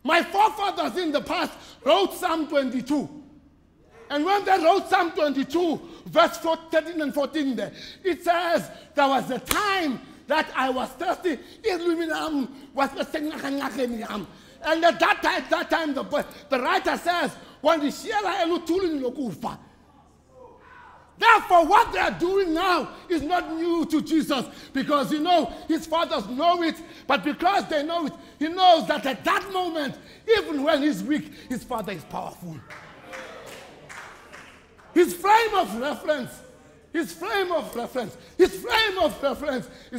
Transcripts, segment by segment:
My forefathers in the past wrote Psalm 22. And when they wrote Psalm 22, verse 13 and 14 there, it says, there was a time that I was thirsty. And at that time, the writer says, when the Shiela. Therefore, what they are doing now is not new to Jesus, because his fathers know it, but because they know it, he knows that at that moment, even when he's weak, his father is powerful. His frame of reference is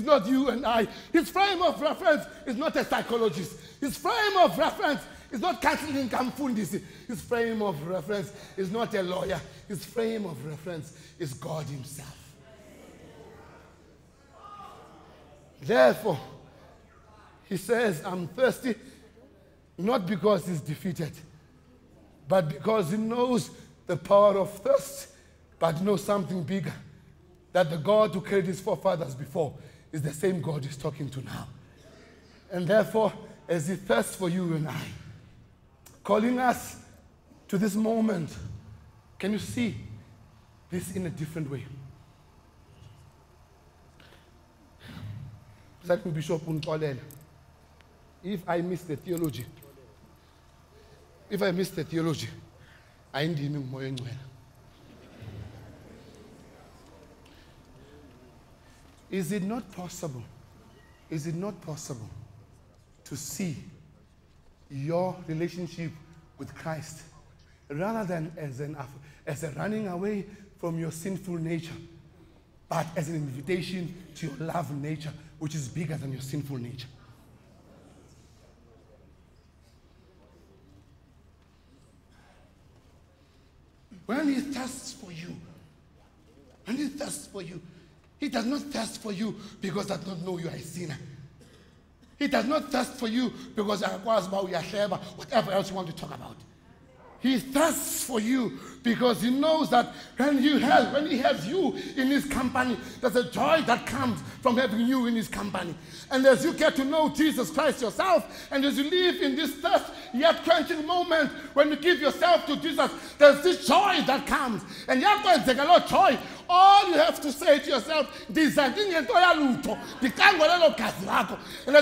not you and I. His frame of reference is not a psychologist. His frame of reference is not counseling Kamfundisi. His frame of reference is not a lawyer. His frame of reference is God himself. Therefore, he says, I'm thirsty, not because he's defeated, but because he knows the power of thirst, but knows something bigger, that the God who created his forefathers before is the same God he's talking to now. And therefore, as he thirsts for you and I, calling us to this moment, can you see this in a different way? Bishop Untolele, if I miss the theology, I need him more. Is it not possible to see your relationship with Christ rather than as a running away from your sinful nature, but as an invitation to your love nature, which is bigger than your sinful nature? When he thirsts for you, he does not thirst for you because he does not know you are a sinner. He does not thirst for you because whatever else you want to talk about. He thirsts for you because he knows that when he has you in his company, there's a joy that comes from having you in his company. And as you get to know Jesus Christ yourself, and as you live in this thirst yet quenching moment, when you give yourself to Jesus, there's this joy that comes. And you have to take a lot of joy. All you have to say to yourself, and as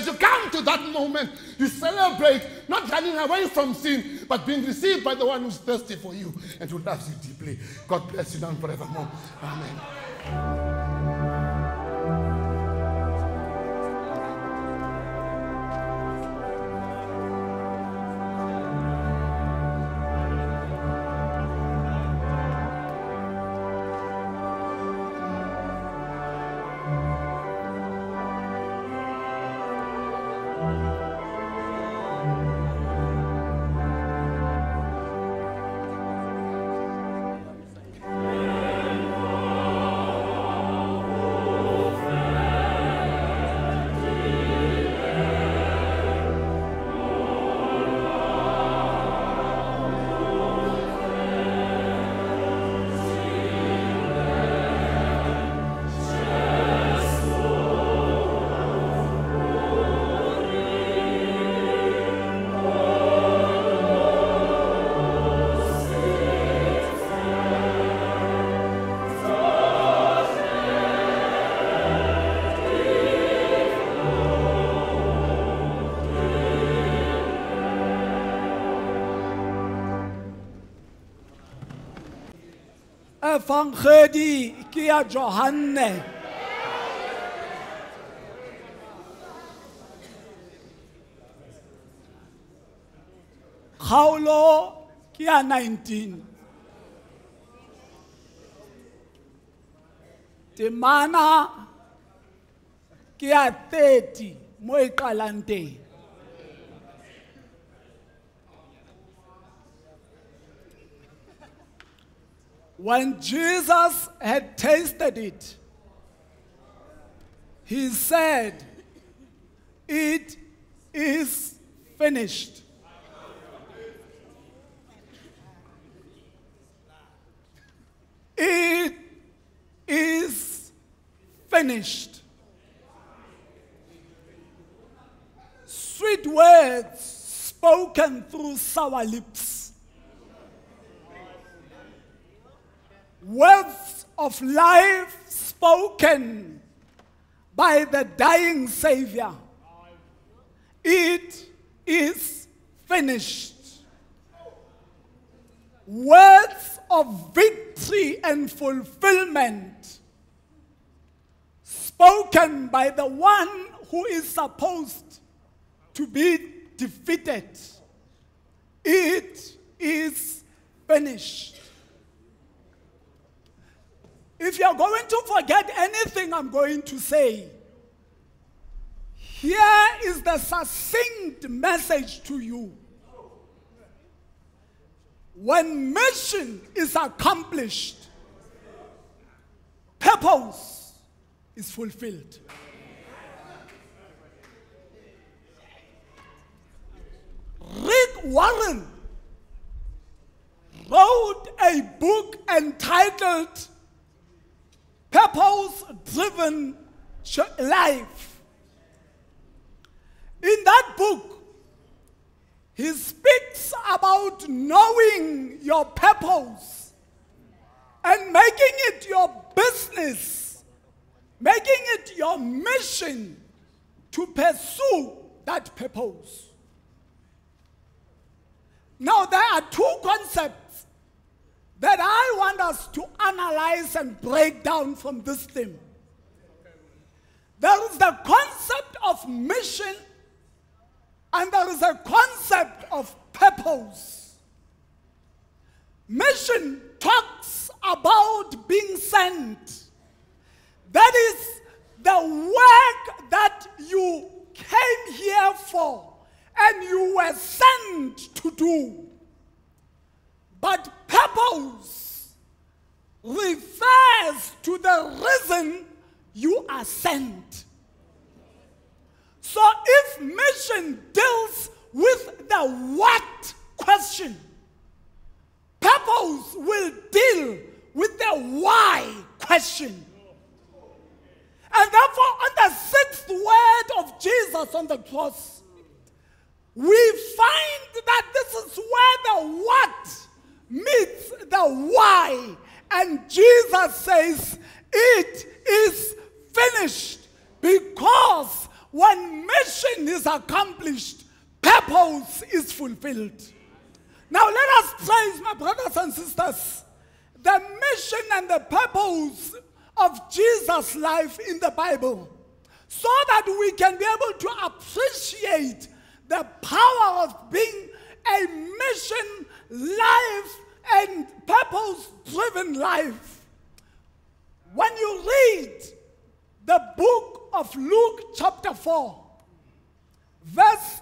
you come to that moment, you celebrate, not running away from sin, but being received by the one who's thirsty for you and who loves you deeply. God bless you now and forevermore. Amen. Evangeli kia Johanne. Khaolo kia 19. Temana kia 30 mo iqalang teng. When Jesus had tasted it, he said, "It is finished." It is finished. Sweet words spoken through sour lips. Words of life spoken by the dying Savior. It is finished. Words of victory and fulfillment spoken by the one who is supposed to be defeated. It is finished. If you're going to forget anything I'm going to say, here is the succinct message to you. When mission is accomplished, purpose is fulfilled. Rick Warren wrote a book entitled Purpose-Driven Life. In that book, he speaks about knowing your purpose and making it your business, making it your mission to pursue that purpose. Now, there are two concepts that I want us to analyze and break down from this theme. There is the concept of mission, and there is a concept of purpose. Mission talks about being sent. That is the work that you came here for and you were sent to do. But purpose refers to the reason you are sent. So if mission deals with the what question, purpose will deal with the why question. And therefore, on the sixth word of Jesus on the cross, we find that this is where the what meets the why. And Jesus says, it is finished, because when mission is accomplished, purpose is fulfilled. Now let us praise, my brothers and sisters, the mission and the purpose of Jesus' life in the Bible, so that we can be able to appreciate the power of being a mission life and purpose-driven life. When you read the book of Luke chapter 4, verse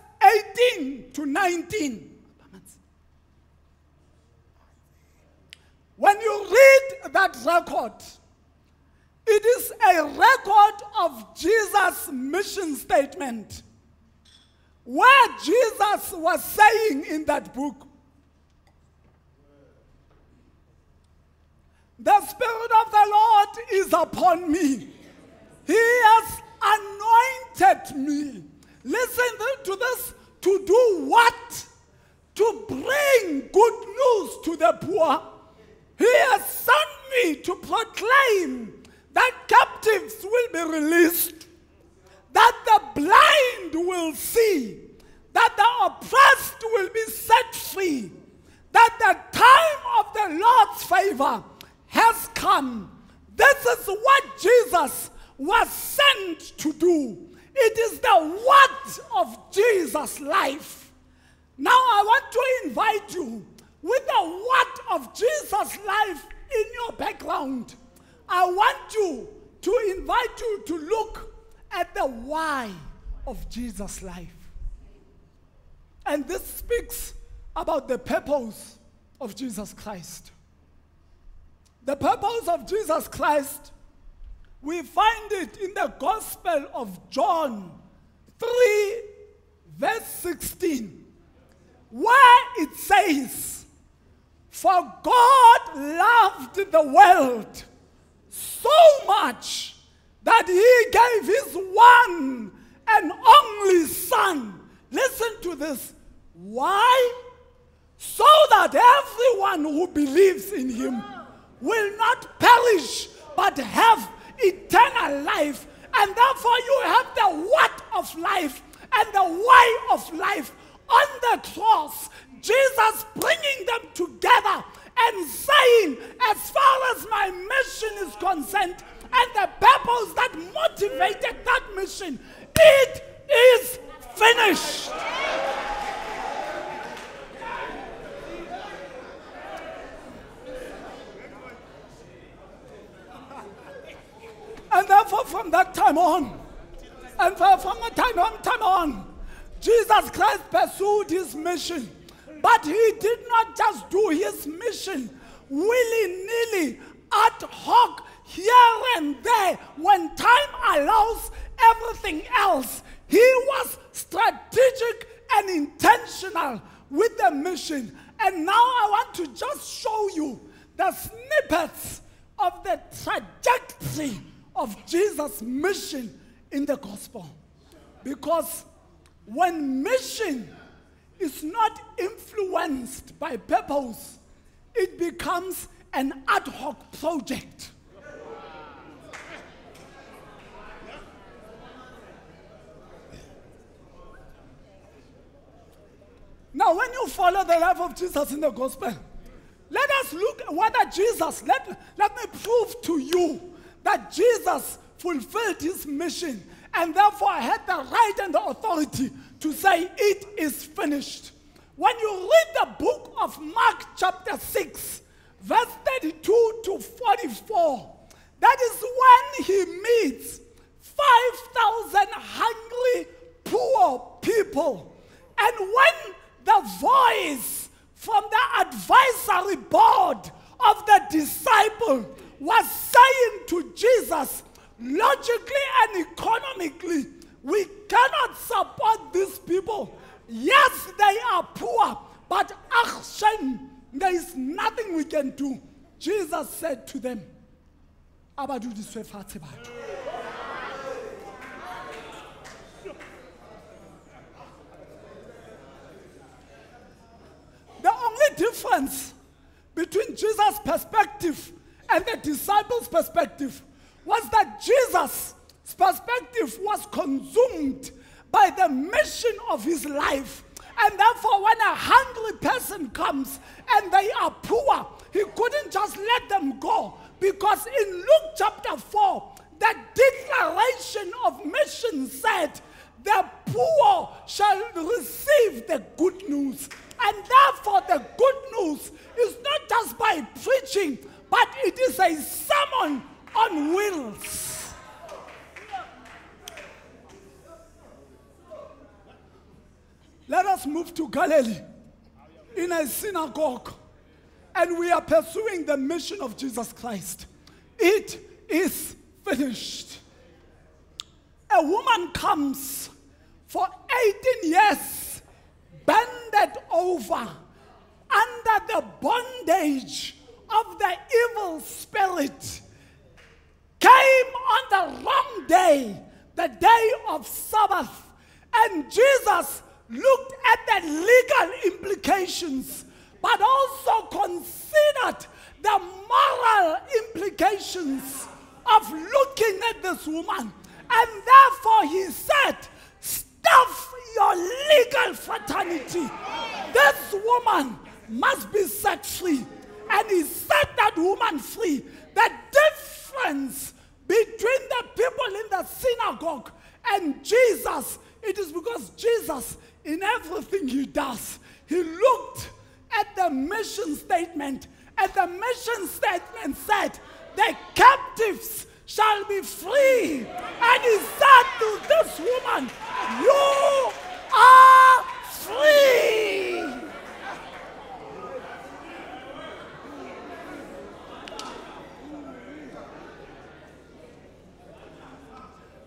18 to 19, when you read that record, it is a record of Jesus' mission statement, where Jesus was saying in that book, the Spirit of the Lord is upon me. He has anointed me. Listen to this. To do what? To bring good news to the poor. He has sent me to proclaim that captives will be released, that the blind will see, that the oppressed will be set free, that the time of the Lord's favor has come. This is what Jesus was sent to do. It is the what of Jesus' life. Now I want to invite you, with the what of Jesus' life in your background, I want you to invite you to look at the why of Jesus' life. And this speaks about the purpose of Jesus Christ. The purpose of Jesus Christ, we find it in the Gospel of John 3, verse 16, where it says, "For God loved the world so much that he gave his one and only Son," listen to this, Why? So that everyone who believes in him will not perish but have eternal life. And therefore you have the what of life and the why of life on the cross. Jesus bringing them together and saying, as far as my mission is concerned and the purpose that motivated that mission, it is finished. And therefore from that time on, and from a time on, Jesus Christ pursued his mission. But he did not just do his mission willy-nilly, ad hoc, here and there, when time allows everything else. He was strategic and intentional with the mission. And now I want to just show you the snippets of the trajectory of Jesus' mission in the gospel. Because when mission is not influenced by purpose, it becomes an ad hoc project. Now, when you follow the life of Jesus in the gospel, let us look at whether Jesus, let me prove to you that Jesus fulfilled his mission and therefore had the right and the authority to say it is finished. When you read the book of Mark chapter 6, verse 32 to 44, that is when he meets 5,000 hungry, poor people. And when the voice from the advisory board of the disciple was saying to Jesus, logically and economically, we cannot support these people. Yes, they are poor, but action, there is nothing we can do. Jesus said to them, Abadu diswefatse batho. The only difference between Jesus' perspective and the disciples' perspective was that Jesus' perspective was consumed by the mission of his life. And therefore, when a hungry person comes and they are poor, he couldn't just let them go. Because in Luke chapter 4, the declaration of mission said, the poor shall receive the good news. And therefore, the good news is not just by preaching, but it is a sermon on wheels. Let us move to Galilee in a synagogue, and we are pursuing the mission of Jesus Christ. It is finished. A woman comes for 18 years, bended over under the bondage of the evil spirit, came on the wrong day, the day of Sabbath, and Jesus looked at the legal implications, but also considered the moral implications of looking at this woman. And therefore he said, stuff your legal fraternity. This woman must be set free. And he set that woman free. The difference between the people in the synagogue and Jesus, it is because Jesus, in everything he does, he looked at the mission statement, and the mission statement said, the captives shall be free. And he said to this woman, you are free.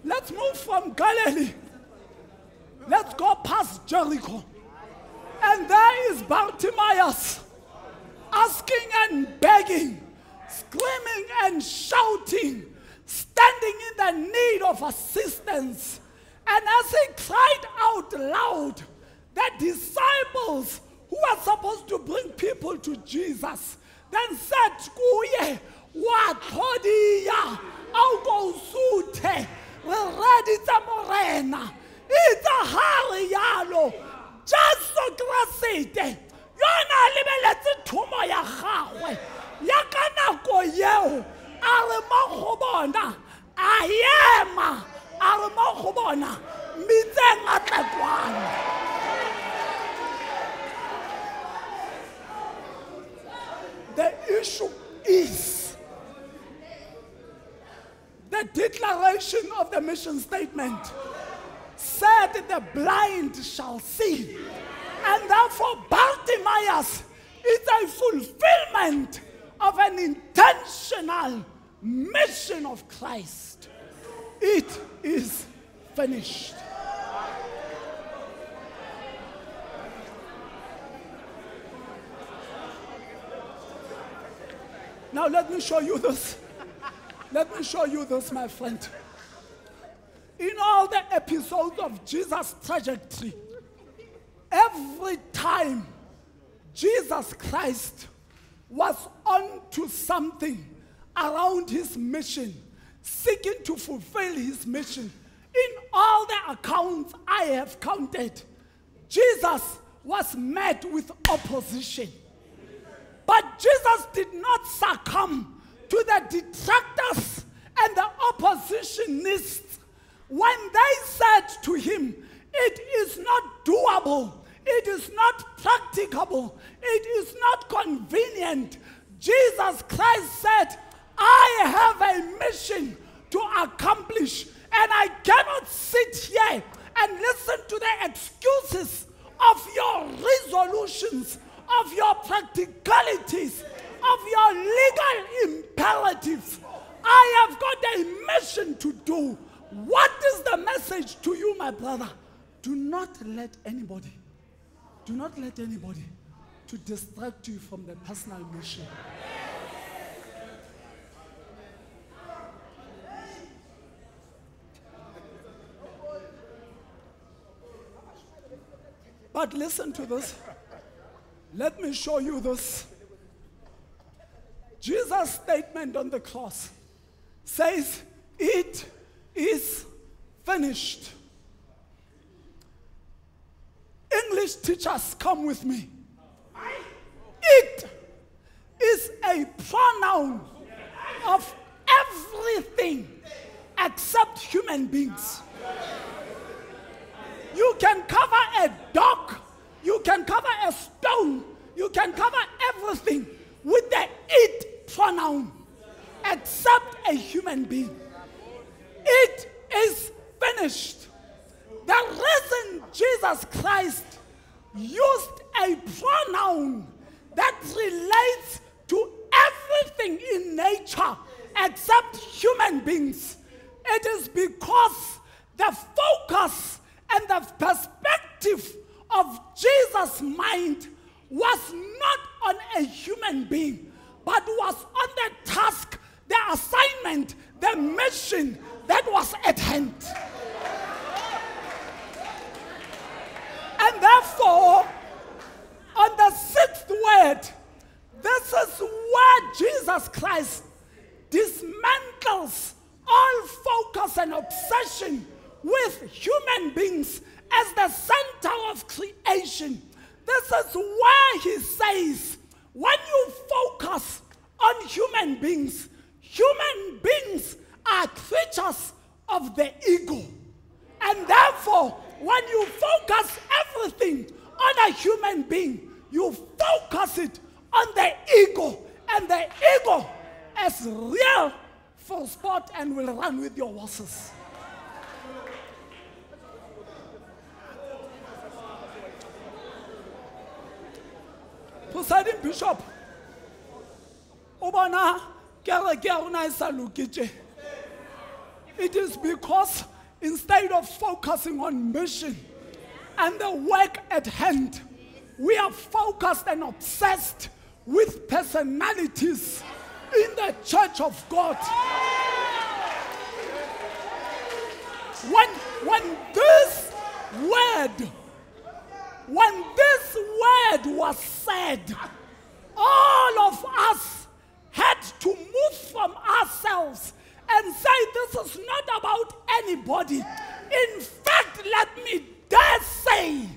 Let's move from Galilee. Let's go past Jericho. And there is Bartimaeus, asking and begging, screaming and shouting, standing in the need of assistance. And as he cried out loud, the disciples who are supposed to bring people to Jesus then said, Kuye, Watodiya, Augo Sute, Redita Morena, Ita Hariyalo, Jaso Grasite, Yona Libeletse Tumo ya Hawe, Yakana Koyeo, Arimahobona, Ayema, Arimahobona, Miteng Atakwan. The issue is the declaration of the mission statement said the blind shall see. And therefore, Bartimaeus is a fulfillment of an intentional mission of Christ. It is finished. Now let me show you this. Let me show you this, my friend. In all the episodes of Jesus' trajectory, every time Jesus Christ was on to something around his mission, seeking to fulfill his mission, in all the accounts I have counted, Jesus was met with opposition. But Jesus did not succumb to the detractors and the oppositionists when they said to him, it is not doable, it is not practicable, it is not convenient. Jesus Christ said, I have a mission to accomplish, and I cannot sit here and listen to the excuses of your resolutions, of your practicalities, of your legal imperatives. I have got a mission to do. What is the message to you, my brother? Do not let anybody to distract you from the personal mission. But listen to this. Let me show you this. Jesus' statement on the cross says, it is finished. English teachers, come with me. It is a pronoun of everything except human beings. You can cover a dog, you can cover a stone, you can cover everything with the it pronoun except a human being. It is finished. The reason Jesus Christ used a pronoun that relates to everything in nature except human beings, it is because the focus and the perspective of Jesus' mind was not on a human being, but was on the task, the assignment, the mission that was at hand. And therefore, on the sixth word, this is where Jesus Christ dismantles all focus and obsession with human beings as the center of creation. This is where he says, when you focus on human beings are creatures of the ego. And therefore, when you focus everything on a human being, you focus it on the ego. And the ego is real for sport and will run with your horses. Presiding Bishop, it is because instead of focusing on mission and the work at hand, we are focused and obsessed with personalities in the church of God. When this word when this word was said, all of us had to move from ourselves and say, this is not about anybody. In fact, let me dare say,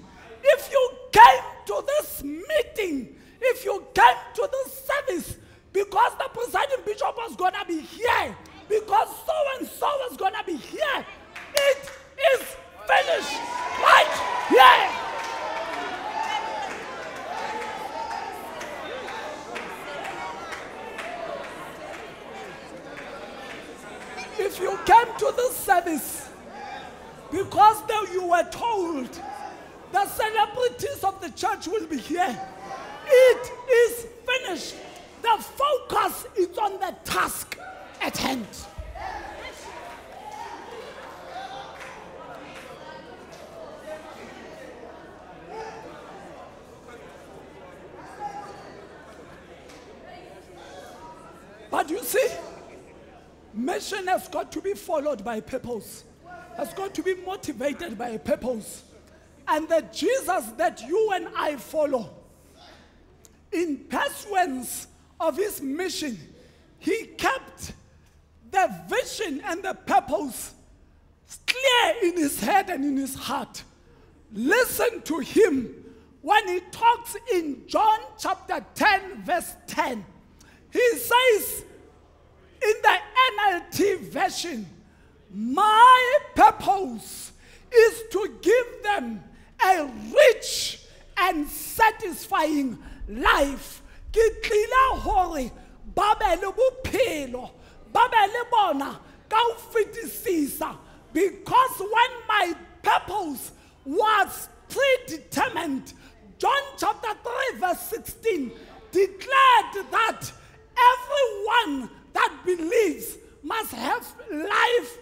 if you came to this meeting, if you came to this service, because the presiding bishop was going to be here, because so-and-so was going to be here, it is finished right here. If you came to this service because you were told the celebrities of the church will be here, it is finished. The focus is on the task at hand. But you see, mission has got to be followed by purpose, has got to be motivated by a purpose. And the Jesus that you and I follow, in pursuance of his mission, he kept the vision and the purpose clear in his head and in his heart. Listen to him when he talks in John chapter 10, verse 10. He says in the NLT version, my purpose is to give them a rich and satisfying life. Ke tlile hore ba be le bophelo, ba be le bona ka ho fetisisa, because when my purpose was predetermined, John chapter 3 verse 16 declared that everyone that believes must have life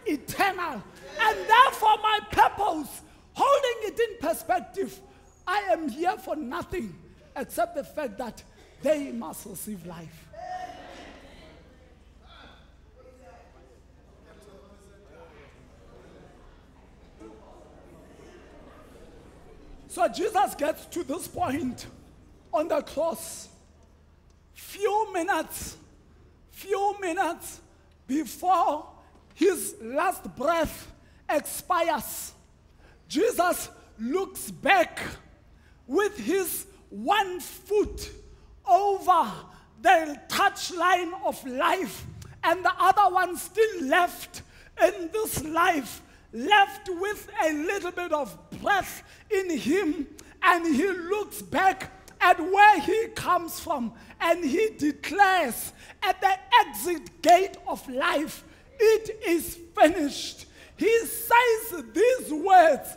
eternal. And therefore my purpose, holding it in perspective, I am here for nothing except the fact that they must receive life. So Jesus gets to this point on the cross, few minutes before his last breath expires. Jesus looks back with his 1 foot over the touchline of life, and the other one still left in this life, left with a little bit of breath in him, and he looks back at where he comes from, and he declares at the exit gate of life, it is finished. He says these words,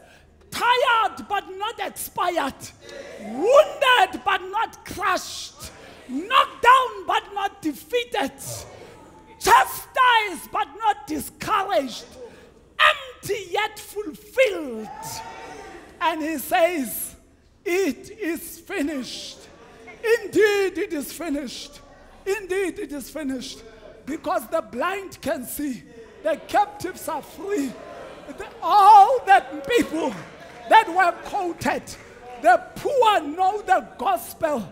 tired but not expired, wounded but not crushed, knocked down but not defeated, chastised but not discouraged, empty yet fulfilled. And he says, it is finished. Indeed, it is finished. Indeed, it is finished. Because the blind can see, the captives are free. All that people that were quoted, the poor know the gospel.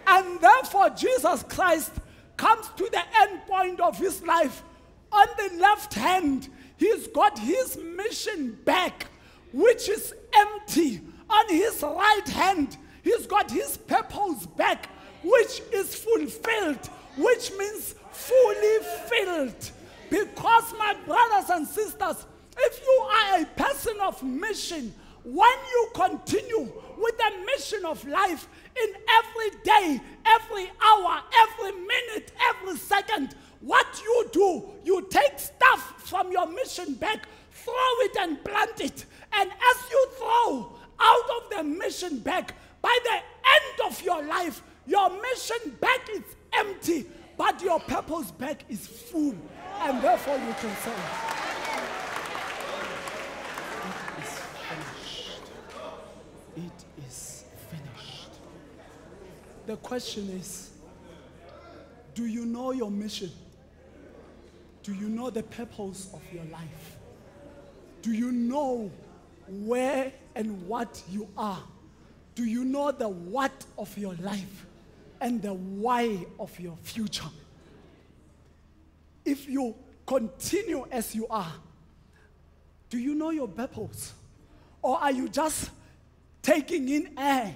And therefore, Jesus Christ comes to the end point of his life. On the left hand, he's got his mission back, which is empty. On his right hand, he's got his purpose back, which is fulfilled, which means fully filled. Because, my brothers and sisters, if you are a person of mission, when you continue with the mission of life in every day, every hour, every minute, every second, what you do, you take stuff from your mission bag, throw it and plant it. And as you throw out of the mission bag, by the end of your life, your mission bag is empty, but your purpose bag is full. And therefore you can say, it is finished. It is finished. The question is, do you know your mission? Do you know the purpose of your life? Do you know where and what you are? Do you know the what of your life and the why of your future? If you continue as you are, do you know your purpose? Or are you just taking in air